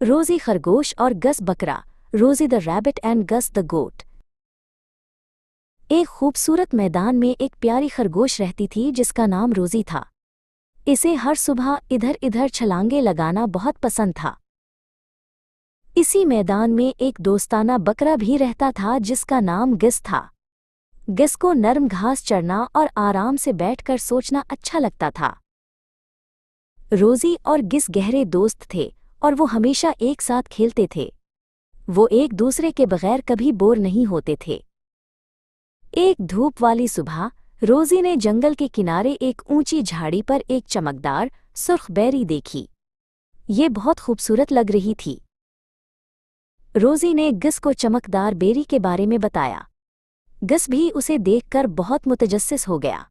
रोजी खरगोश और गस बकरा, Rosie the rabbit and Gus the goat. एक खूबसूरत मैदान में एक प्यारी खरगोश रहती थी जिसका नाम रोजी था। इसे हर सुबह इधर इधर छलांगे लगाना बहुत पसंद था। इसी मैदान में एक दोस्ताना बकरा भी रहता था जिसका नाम गिस था। गिस को नरम घास चढ़ना और आराम से बैठकर सोचना अच्छा लगता था। रोजी और गिस गहरे दोस्त थे और वो हमेशा एक साथ खेलते थे। वो एक दूसरे के बगैर कभी बोर नहीं होते थे। एक धूप वाली सुबह रोजी ने जंगल के किनारे एक ऊंची झाड़ी पर एक चमकदार सुर्ख बेरी देखी। ये बहुत खूबसूरत लग रही थी। रोजी ने गिस को चमकदार बेरी के बारे में बताया। गिस भी उसे देखकर बहुत मुतजस्सिस हो गया।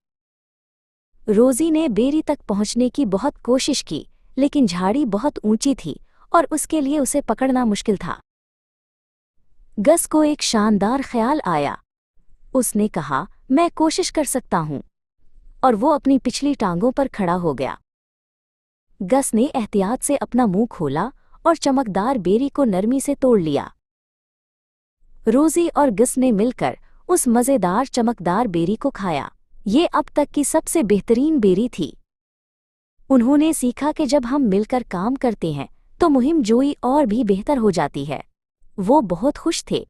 रोजी ने बेरी तक पहुंचने की बहुत कोशिश की, लेकिन झाड़ी बहुत ऊंची थी और उसके लिए उसे पकड़ना मुश्किल था। गिस को एक शानदार ख्याल आया। उसने कहा, मैं कोशिश कर सकता हूं, और वो अपनी पिछली टांगों पर खड़ा हो गया। गिस ने एहतियात से अपना मुंह खोला और चमकदार बेरी को नरमी से तोड़ लिया। रोजी और गिस ने मिलकर उस मज़ेदार चमकदार बेरी को खाया। ये अब तक की सबसे बेहतरीन बेरी थी। उन्होंने सीखा कि जब हम मिलकर काम करते हैं तो मुहिम जोई और भी बेहतर हो जाती है। वो बहुत खुश थे।